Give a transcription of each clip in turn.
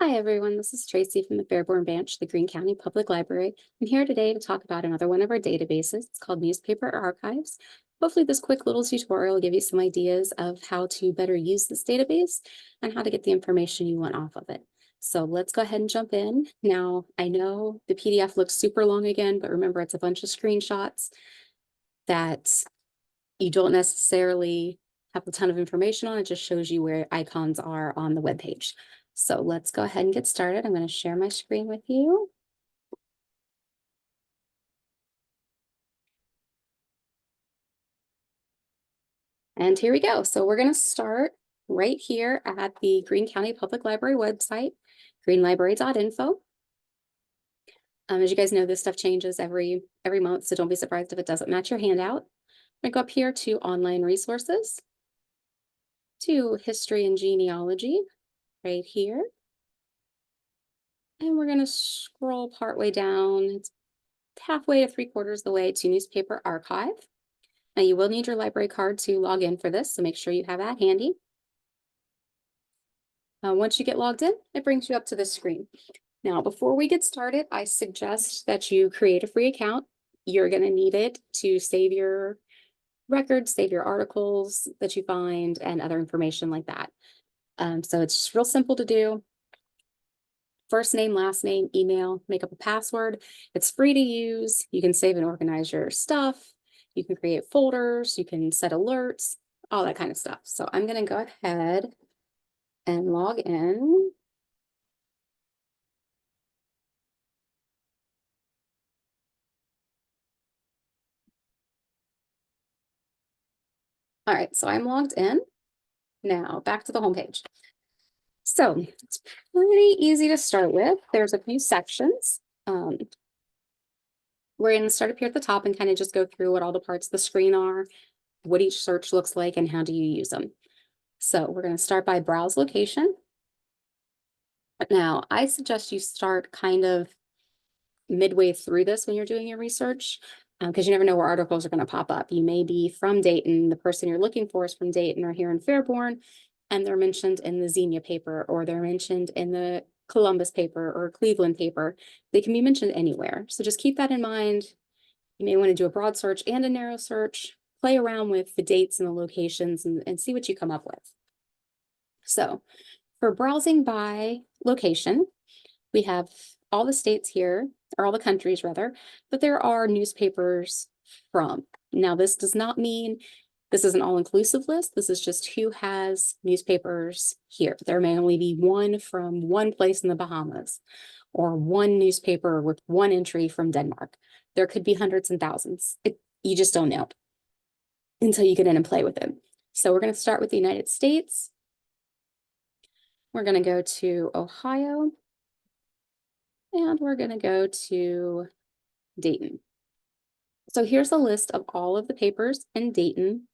Hi, everyone. This is Tracy from the Fairborn Branch, the Greene County Public Library. I'm here today to talk about another one of our databases. It's called Newspaper Archives. Hopefully this quick little tutorial will give you some ideas of how to better use this database and how to get the information you want off of it. So let's go ahead and jump in. Now, I know the PDF looks super long again, but remember it's a bunch of screenshots that you don't necessarily have a ton of information on. It just shows you where icons are on the web page. So let's go ahead and get started. I'm going to share my screen with you. And here we go. So we're going to start right here at the Greene County Public Library website, greenlibrary.info. As you guys know, this stuff changes every month, so don't be surprised if it doesn't match your handout. I'm going to go up here to online resources, to history and genealogy, right here. And we're going to scroll partway down. It's halfway to 3/4 of the way to Newspaper Archive. Now you will need your library card to log in for this, so make sure you have that handy. Once you get logged in, it brings you up to this screen. Now, before we get started, I suggest that you create a free account. You're going to need it to save your records, save your articles that you find, and other information like that. So it's just real simple to do. First name, last name, email, make up a password. It's free to use. You can save and organize your stuff. You can create folders. You can set alerts, all that kind of stuff. So I'm going to go ahead and log in. All right, so I'm logged in. Now back to the home page. So it's pretty easy to start with. There's a few sections. We're going to start up here at the top and kind of just go through what all the parts of the screen are, what each search looks like, and how do you use them. So we're going to start by browse location. Now, I suggest you start kind of midway through this when you're doing your research, because you never know where articles are going to pop up. You may be from Dayton, the person you're looking for is from Dayton or here in Fairborn, and they're mentioned in the Xenia paper, or they're mentioned in the Columbus paper or Cleveland paper. They can be mentioned anywhere. So just keep that in mind. You may want to do a broad search and a narrow search, play around with the dates and the locations and see what you come up with. So for browsing by location, we have all the states here, or all the countries rather, that there are newspapers from. Now, this does not mean this is an all-inclusive list. This is just who has newspapers here. There may only be one from one place in the Bahamas, or one newspaper with one entry from Denmark. There could be hundreds and thousands. You just don't know until you get in and play with it. So we're going to start with the United States. We're going to go to Ohio. And we're going to go to Dayton. So here's a list of all of the papers in Dayton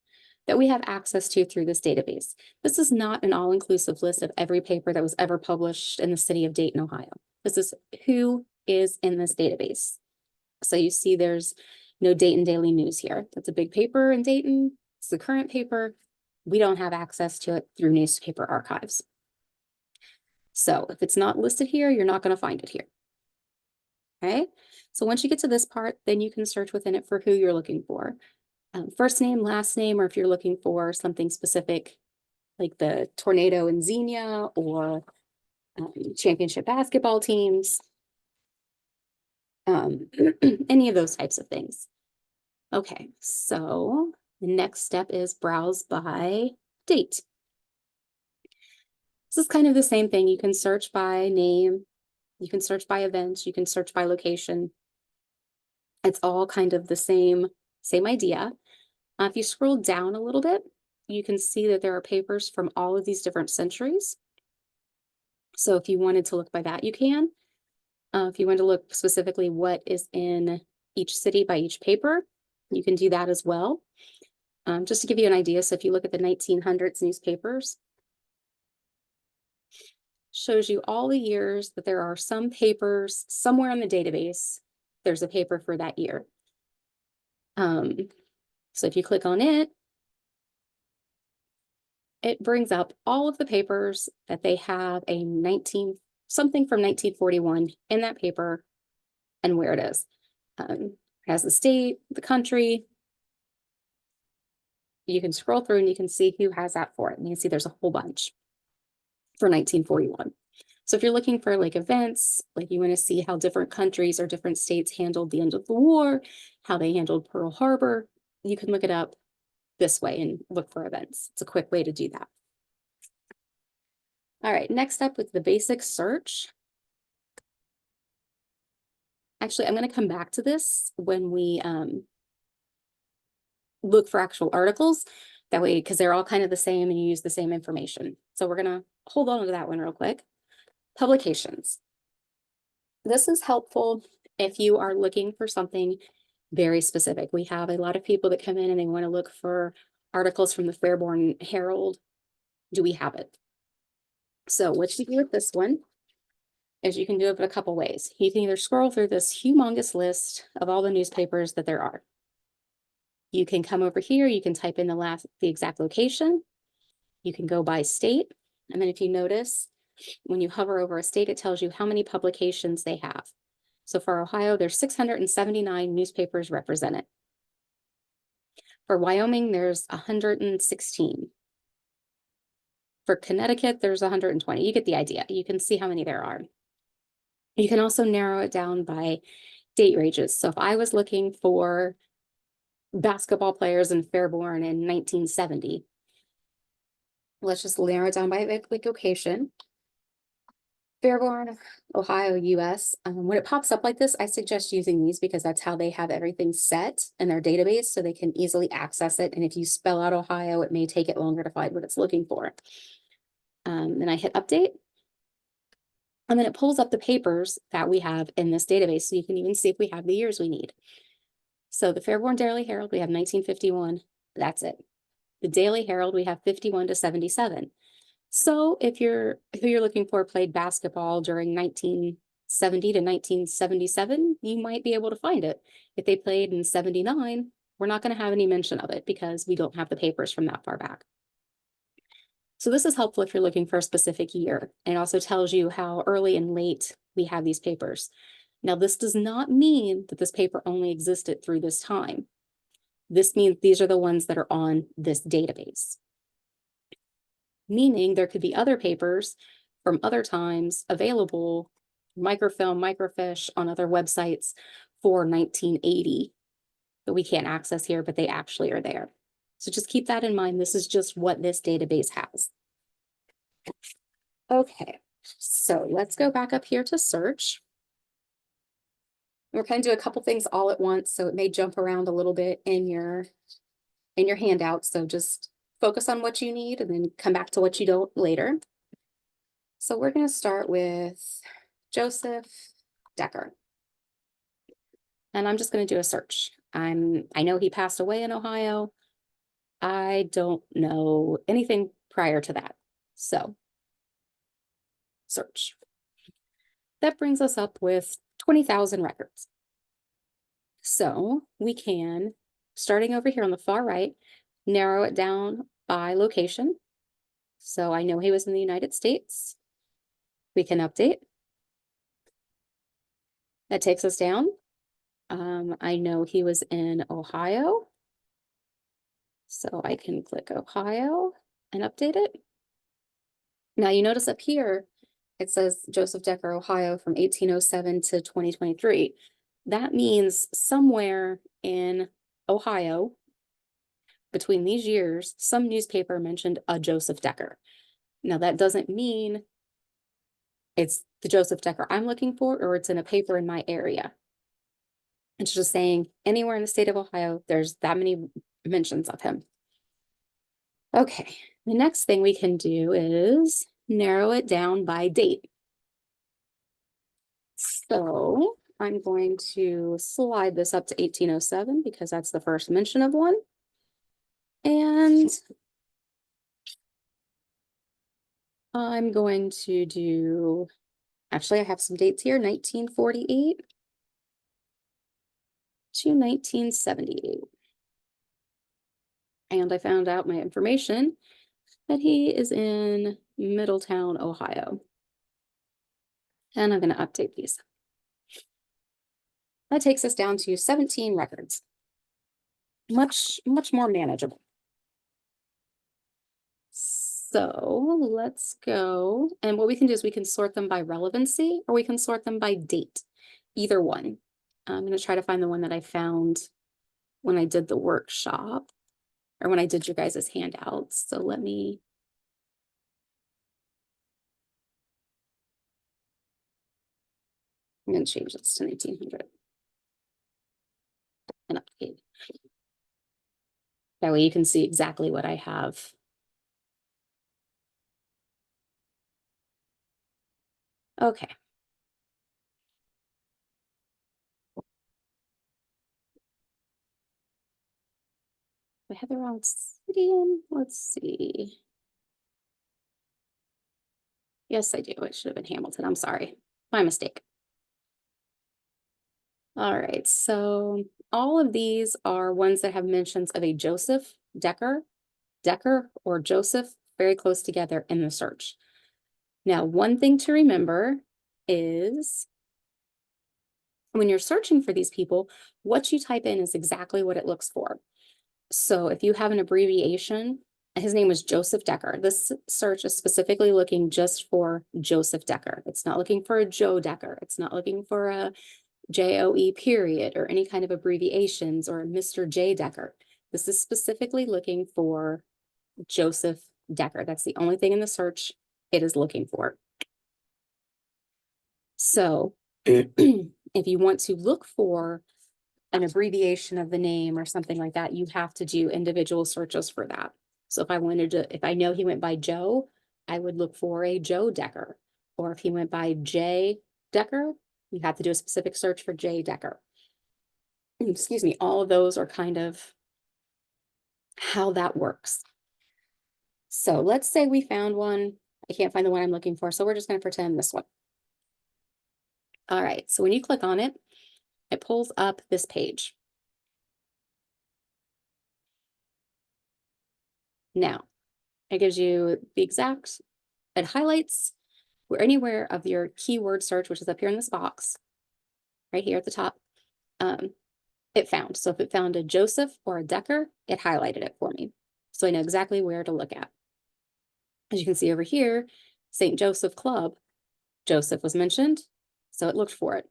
that we have access to through this database. This is not an all-inclusive list of every paper that was ever published in the city of Dayton, Ohio. This is who is in this database. So you see there's no Dayton Daily News here. That's a big paper in Dayton. It's the current paper. We don't have access to it through Newspaper Archives. So if it's not listed here, you're not going to find it here. Okay, so once you get to this part, then you can search within it for who you're looking for. First name, last name, or if you're looking for something specific, like the tornado in Xenia or championship basketball teams, any of those types of things. Okay, so the next step is browse by date. This is kind of the same thing. You can search by name, you can search by event, you can search by location. It's all kind of the same idea. If you scroll down a little bit, you can see that there are papers from all of these different centuries. So if you wanted to look by that, you can. If you want to look specifically what is in each city by each paper, you can do that as well. Just to give you an idea, so if you look at the 1900s newspapers, shows you all the years that there are some papers somewhere in the database. There's a paper for that year. So if you click on it, it brings up all of the papers that they have a 19 something from 1941 in that paper and where it is. It has the state, the country. You can scroll through and you can see who has that for it. And you can see there's a whole bunch for 1941. So if you're looking for like events, like you want to see how different countries or different states handled the end of the war, how they handled Pearl Harbor, you can look it up this way and look for events. It's a quick way to do that. All right, next up with the basic search. Actually, I'm going to come back to this when we look for actual articles. That way, because they're all kind of the same and you use the same information. So we're going to hold on to that one real quick. Publications. This is helpful if you are looking for something very specific. We have a lot of people that come in and they want to look for articles from the Fairborn Herald. Do we have it? So what you do with this one is you can do it a couple ways. You can either scroll through this humongous list of all the newspapers that there are. You can come over here, you can type in the exact location. You can go by state. And then if you notice, when you hover over a state, it tells you how many publications they have. So for Ohio, there's 679 newspapers represented. For Wyoming, there's 116. For Connecticut, there's 120. You get the idea. You can see how many there are. You can also narrow it down by date ranges. So if I was looking for basketball players in Fairborn in 1970, let's just narrow it down by location. Fairborn, Ohio, US. When it pops up like this, I suggest using these because that's how they have everything set in their database so they can easily access it. And if you spell out Ohio, it may take it longer to find what it's looking for. Then I hit update. And then it pulls up the papers that we have in this database. So you can even see if we have the years we need. So the Fairborn Daily Herald, we have 1951. That's it. The Daily Herald, we have 51 to 77. So if who you're looking for played basketball during 1970 to 1977, you might be able to find it. If they played in 79, we're not going to have any mention of it because we don't have the papers from that far back. So this is helpful if you're looking for a specific year. It also tells you how early and late we have these papers. Now, this does not mean that this paper only existed through this time. This means these are the ones that are on this database. Meaning there could be other papers from other times available, microfilm, microfiche on other websites for 1980 that we can't access here, but they actually are there. So just keep that in mind. This is just what this database has. Okay, so let's go back up here to search. We're going to do a couple things all at once, so it may jump around a little bit in your handout. So just focus on what you need and then come back to what you don't later. So we're going to start with Joseph Decker. And I'm just going to do a search. I know he passed away in Ohio. I don't know anything prior to that. So search. That brings us up with 20,000 records. So we can, starting over here on the far right, narrow it down by location. So I know he was in the United States. We can update. That takes us down. I know he was in Ohio. So I can click Ohio and update it. Now you notice up here, it says Joseph Decker, Ohio from 1807 to 2023. That means somewhere in Ohio, between these years, some newspaper mentioned a Joseph Decker. Now that doesn't mean it's the Joseph Decker I'm looking for, or it's in a paper in my area. It's just saying anywhere in the state of Ohio, there's that many mentions of him. Okay, the next thing we can do is narrow it down by date. So I'm going to slide this up to 1807 because that's the first mention of one. And I'm going to do, actually I have some dates here, 1948 to 1978. And I found out my information that he is in Middletown, Ohio. And I'm going to update these. That takes us down to 17 records. Much more manageable. So let's go. And what we can do is we can sort them by relevancy or we can sort them by date. Either one. I'm going to try to find the one that I found when I did the workshop or when I did your guys' handouts. So let me. I'm going to change this to 1900 and update. That way you can see exactly what I have. Okay. I have the wrong city in. Let's see. Yes, I do. It should have been Hamilton. I'm sorry. My mistake. All right. So all of these are ones that have mentions of a Joseph, Decker, or Joseph very close together in the search. Now, one thing to remember is when you're searching for these people, what you type in is exactly what it looks for. So if you have an abbreviation, his name was Joseph Decker. This search is specifically looking just for Joseph Decker. It's not looking for a Joe Decker. It's not looking for a JOE period or any kind of abbreviations or Mr. J Decker. This is specifically looking for Joseph Decker. That's the only thing in the search it is looking for. So if you want to look for an abbreviation of the name or something like that, you have to do individual searches for that. So if I wanted to, if I know he went by Joe, I would look for a Joe Decker. Or if he went by J Decker, you have to do a specific search for J Decker. Excuse me, all of those are kind of how that works. So let's say we found one. I can't find the one I'm looking for, so we're just going to pretend this one. All right, so when you click on it, it pulls up this page. Now, it gives you the exact, it highlights where anywhere of your keyword search, which is up here in this box, right here at the top, it found. So if it found a Joseph or a Decker, it highlighted it for me. So I know exactly where to look at. As you can see over here, St. Joseph Club, Joseph was mentioned, so it looked for it.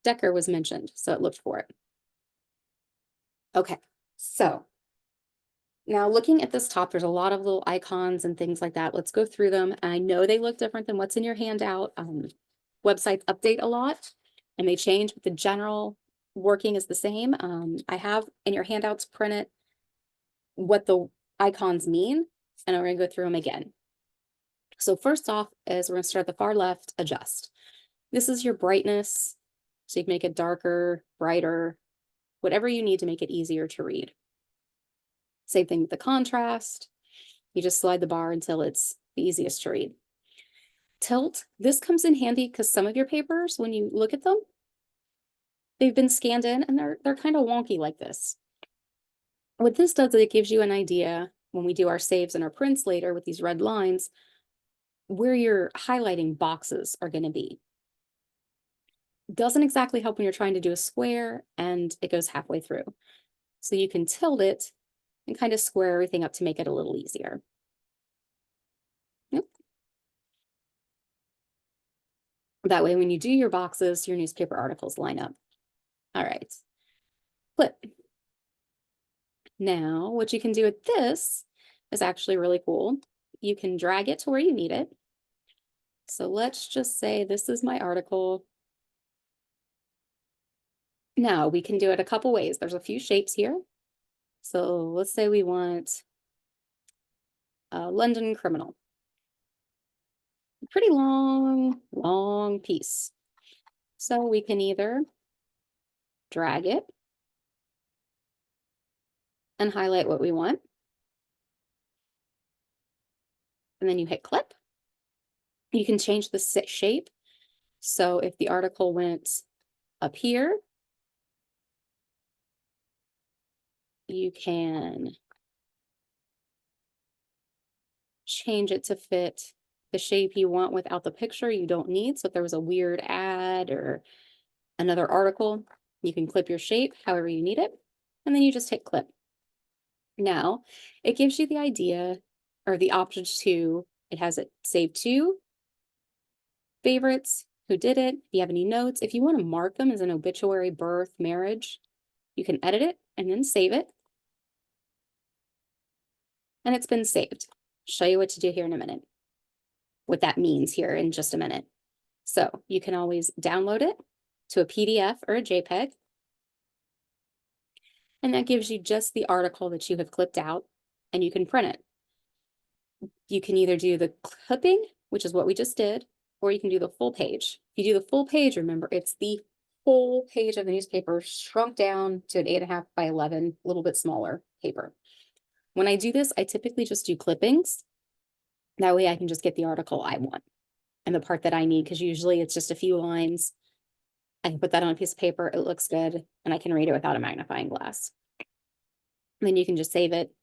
Decker was mentioned, so it looked for it. Okay, so now looking at this top, there's a lot of little icons and things like that. Let's go through them. I know they look different than what's in your handout. Websites update a lot and they change, but the general working is the same. I have in your handouts printed what the icons mean, and I'm going to go through them again. So first off is we're going to start at the far left, adjust. This is your brightness. So you can make it darker, brighter, whatever you need to make it easier to read. Same thing with the contrast. You just slide the bar until it's the easiest to read. Tilt, this comes in handy because some of your papers, when you look at them, they've been scanned in and they're kind of wonky like this. What this does is it gives you an idea when we do our saves and our prints later with these red lines, where your highlighting boxes are going to be. Doesn't exactly help when you're trying to do a square and it goes halfway through. So you can tilt it and kind of square everything up to make it a little easier. Yep. That way, when you do your boxes, your newspaper articles line up. All right. Flip. Now, what you can do with this is actually really cool. You can drag it to where you need it. So let's just say this is my article. Now we can do it a couple ways. There's a few shapes here. So let's say we want a London criminal. Pretty long piece. So we can either drag it and highlight what we want. And then you hit clip. You can change the shape. So if the article went up here, you can change it to fit the shape you want without the picture, you don't need. So if there was a weird ad or another article, you can clip your shape however you need it, and then you just hit clip. Now, it gives you the idea or the option to, it has it saved to favorites, who did it, if you have any notes. If you want to mark them as an obituary, birth, marriage, you can edit it and then save it. And it's been saved. Show you what to do here in a minute. What that means here in just a minute. So you can always download it to a PDF or a JPEG. And that gives you just the article that you have clipped out, and you can print it. You can either do the clipping, which is what we just did, or you can do the full page. If you do the full page, remember, it's the whole page of the newspaper shrunk down to an 8.5 by 11, a little bit smaller paper. When I do this, I typically just do clippings. That way I can just get the article I want and the part that I need, because usually it's just a few lines. I can put that on a piece of paper, it looks good, and I can read it without a magnifying glass. And then you can just save it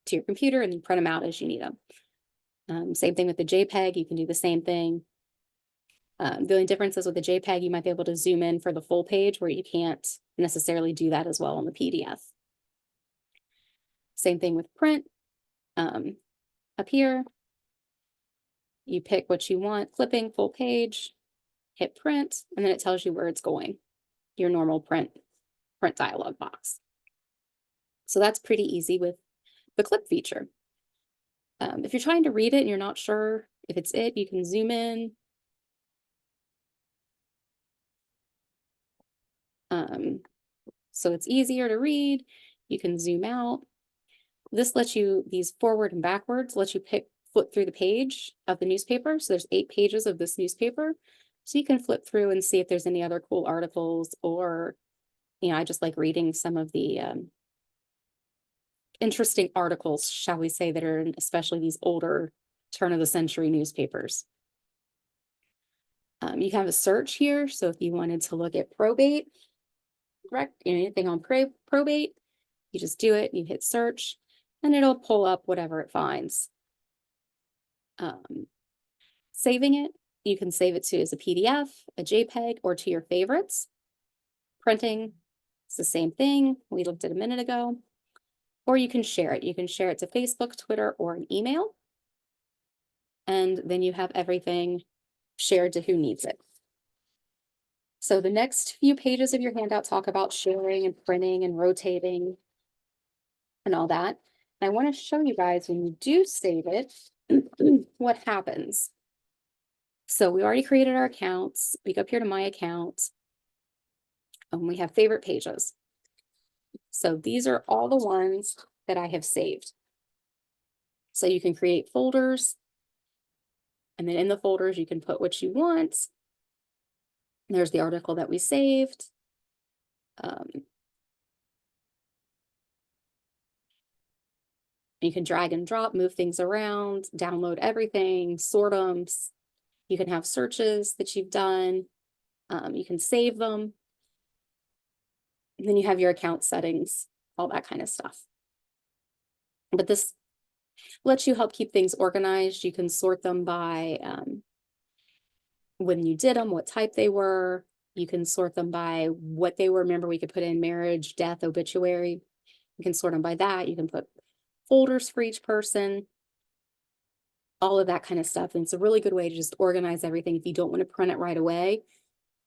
to your computer and then print them out as you need them. Same thing with the JPEG, you can do the same thing. The only difference is with the JPEG, you might be able to zoom in for the full page where you can't necessarily do that as well on the PDF. Same thing with print. Up here, you pick what you want, clipping, full page, hit print, and then it tells you where it's going, your normal print dialog box. So that's pretty easy with the clip feature. If you're trying to read it and you're not sure if it's it, you can zoom in. So it's easier to read. You can zoom out. This lets you, these forward and backwards, lets you flip through the page of the newspaper. So there's 8 pages of this newspaper. So you can flip through and see if there's any other cool articles, or, I just like reading some of the interesting articles, shall we say, that are in especially these older turn of the century newspapers. You can have a search here. So if you wanted to look at probate, anything on probate, you just do it, you hit search, and it'll pull up whatever it finds. Saving it, you can save it to as a PDF, a JPEG, or to your favorites. Printing, it's the same thing we looked at a minute ago. Or you can share it. You can share it to Facebook, Twitter, or an email. And then you have everything shared to who needs it. So the next few pages of your handout talk about sharing and printing and rotating and all that. And I want to show you guys, when you do save it, what happens. So we already created our accounts. We go up here to my account, and we have favorite pages. So these are all the ones that I have saved. So you can create folders, and then in the folders, you can put what you want. There's the article that we saved. You can drag and drop, move things around, download everything, sort them. You can have searches that you've done. You can save them. And then you have your account settings, all that kind of stuff. But this lets you help keep things organized. You can sort them by when you did them, what type they were. You can sort them by what they were. Remember, we could put in marriage, death, obituary. You can sort them by that. You can put folders for each person, all of that kind of stuff. And it's a really good way to just organize everything. If you don't want to print it right away,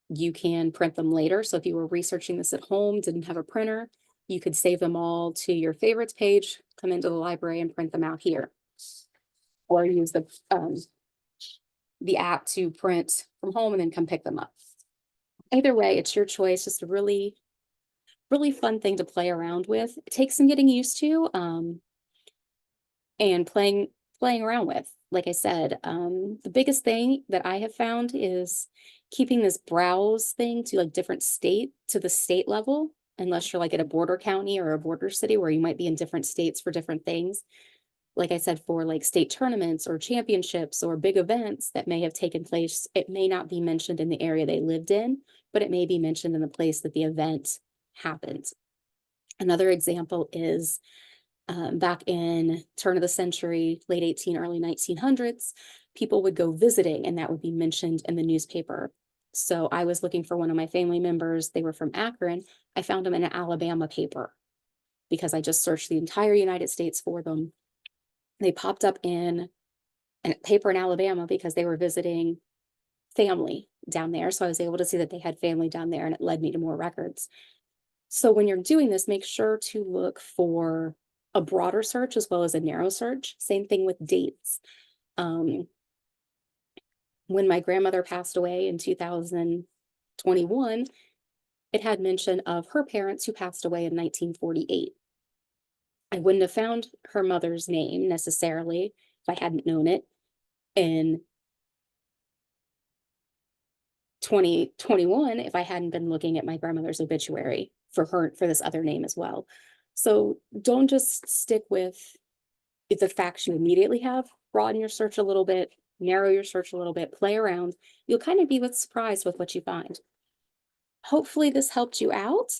you can print them later. So if you were researching this at home, didn't have a printer, you could save them all to your favorites page, come into the library and print them out here. Or use the app to print from home and then come pick them up. Either way, it's your choice. Just a really, really fun thing to play around with. It takes some getting used to and playing around with. Like I said, the biggest thing that I have found is keeping this browse thing to like different state, to the state level, unless you're like at a border county or a border city where you might be in different states for different things. Like I said, for like state tournaments or championships or big events that may have taken place, it may not be mentioned in the area they lived in, but it may be mentioned in the place that the event happened. Another example is back in turn of the century, late 18, early 1900s, people would go visiting and that would be mentioned in the newspaper. So I was looking for one of my family members. They were from Akron. I found them in an Alabama paper because I just searched the entire United States for them. They popped up in a paper in Alabama because they were visiting family down there. So I was able to see that they had family down there, and it led me to more records. So when you're doing this, make sure to look for a broader search as well as a narrow search. Same thing with dates. When my grandmother passed away in 2021, it had mention of her parents who passed away in 1948. I wouldn't have found her mother's name necessarily if I hadn't known it in 2021 if I hadn't been looking at my grandmother's obituary for this other name as well. So don't just stick with the facts you immediately have. Broaden your search a little bit, narrow your search a little bit, play around. You'll kind of be surprised with what you find. Hopefully this helped you out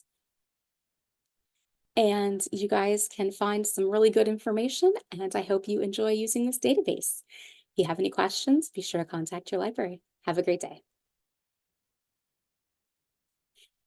and you guys can find some really good information, and I hope you enjoy using this database. If you have any questions, be sure to contact your library. Have a great day.